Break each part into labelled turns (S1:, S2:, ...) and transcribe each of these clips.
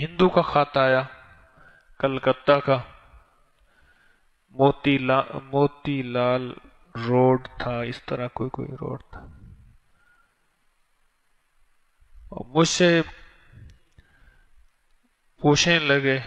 S1: ہندو کا خط آیا، کلکتہ کا، موتی لال روڈ تھا، اس طرح کوئی روڈ تھا، اور مجھ سے پوچھنے لگے،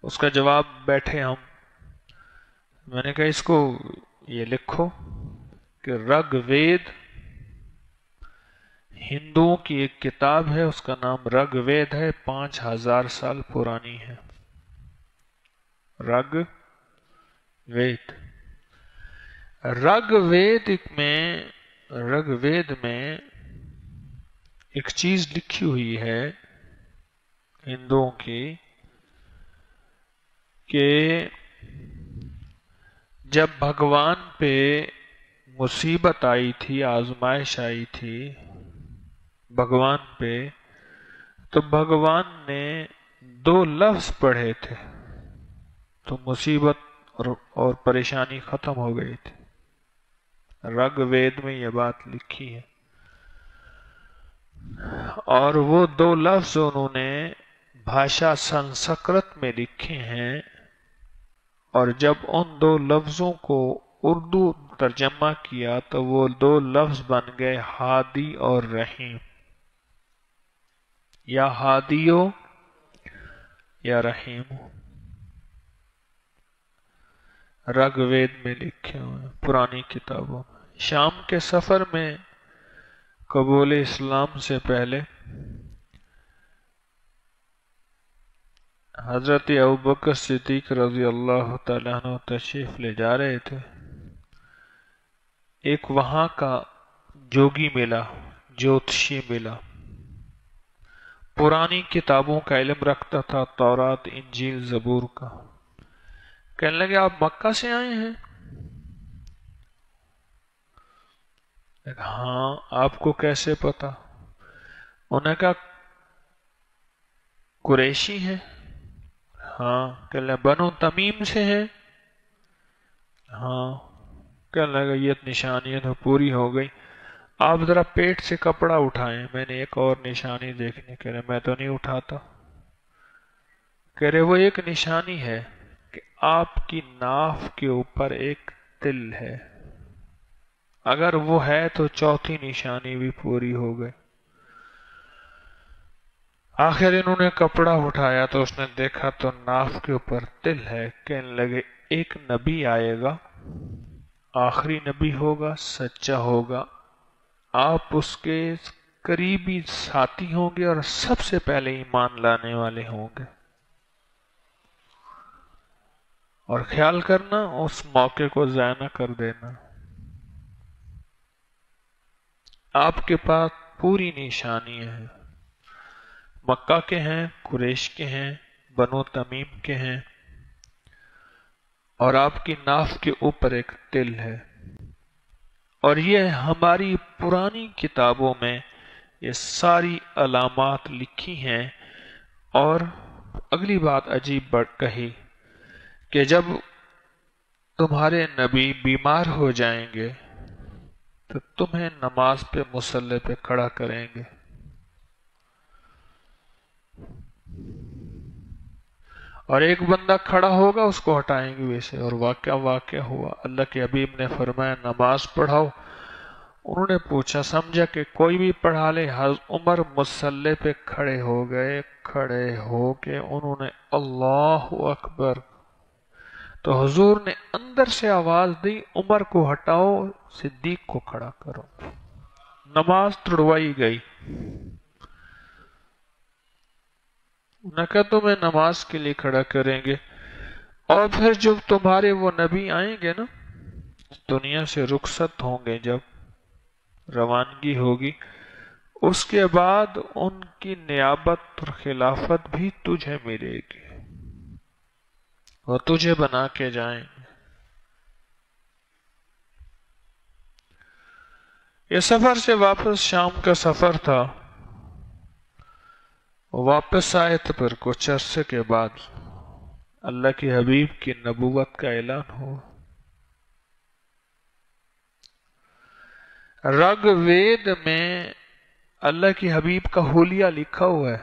S1: اس کا جواب بیٹھے ہم، میں نے کہا اس کو یہ لکھو کہ رگ وید ہندوؤں کی ایک کتاب ہے، اس کا نام رگ وید ہے، 5000 سال پرانی ہے۔ رگ وید، رگ وید میں ایک چیز لکھی ہوئی ہے ہندوؤں کی کہ جب بھگوان پہ مصیبت آئی تھی، آزمائش آئی تھی بھگوان پہ، تو بھگوان نے 2 لفظ پڑھے تھے تو مصیبت اور پریشانی ختم ہو گئی تھی۔ رگ وید میں یہ بات لکھی ہے، اور وہ 2 لفظ انہوں نے بھاشا سنسکرت میں لکھے ہیں، اور جب ان 2 لفظوں کو اردو ترجمہ کیا تو وہ 2 لفظ بن گئے ہادی اور رحیم، یا ہادیو یا رحیم، رگ وید میں لکھے ہوئے ہیں پرانی کتابوں میں۔ شام کے سفر میں قبول اسلام سے پہلے حضرت ابوبکر صدیق رضی اللہ تعالیٰ عنہ تشریف لے جا رہے تھے، ایک وہاں کا جوگی ملا، جوتشی ملا، پرانی کتابوں کا علم رکھتا تھا، تورات، انجیل، زبور کا۔ کہنے لگے آپ مکہ سے آئے ہیں؟ ہاں، آپ کو کیسے پتا؟ انہوں نے کہا قریشی ہیں؟ ہاں۔ کہنے لگے بنو تمیم سے ہیں؟ ہاں۔ کہنے لگا یہ نشانی تو پوری ہو گئی، آپ ذرا پیٹ سے کپڑا اٹھائیں، میں نے ایک اور نشانی دیکھنی۔ کہہ رہے میں تو نہیں اٹھاتا۔ کہہ رہے وہ ایک نشانی ہے کہ آپ کی ناف کے اوپر ایک تل ہے، اگر وہ ہے تو 4تھی نشانی بھی پوری ہو گئی۔ آخر انہوں نے کپڑا اٹھایا تو اس نے دیکھا تو ناف کے اوپر تل ہے۔ کہنے لگے ایک نبی آئے گا، آخری نبی ہوگا، سچا ہوگا، آپ اس کے قریبی ساتھی ہوں گے اور سب سے پہلے ایمان لانے والے ہوں گے، اور خیال کرنا اس موقع کو ضائع نہ کر دینا۔ آپ کے پاس پوری نشانیاں ہیں، مکہ کے ہیں، قریش کے ہیں، بنو تمیم کے ہیں، اور آپ کی ناف کے اوپر ایک تل ہے، اور یہ ہماری پرانی کتابوں میں یہ ساری علامات لکھی ہیں۔ اور اگلی بات عجیب کہی کہ جب تمہارے نبی بیمار ہو جائیں گے تو تمہیں نماز پہ مصلی پہ کھڑا کریں گے، اور ایک بندہ کھڑا ہوگا اس کو ہٹائیں گے ویسے۔ اور واقعہ ہوا، اللہ کے حبیب نے فرمایا نماز پڑھاؤ۔ انہوں نے پوچھا، سمجھا کہ کوئی بھی پڑھا لے؟ حضرت عمر مصلی پہ کھڑے ہو گئے، کھڑے ہو کے انہوں نے اللہ اکبر، تو حضور نے اندر سے آواز دی عمر کو ہٹاؤ، صدیق کو کھڑا کرو، نماز توڑوائی گئی۔ نہ کہ تمہیں نماز کے لیے کھڑا کریں گے، اور پھر جب تمہارے وہ نبی آئیں گے نا، دنیا سے رخصت ہوں گے، جب روانگی ہوگی، اس کے بعد ان کی نیابت اور خلافت بھی تجھے ملے گی، وہ تجھے بنا کے جائیں گے۔ یہ سفر سے واپس شام کا سفر تھا، واپس آئے تو پھر کچھ عرصے کے بعد اللہ کے حبیب کی نبوت کا اعلان ہوا۔ رگ وید میں اللہ کے حبیب کا حلیہ لکھا ہوا ہے،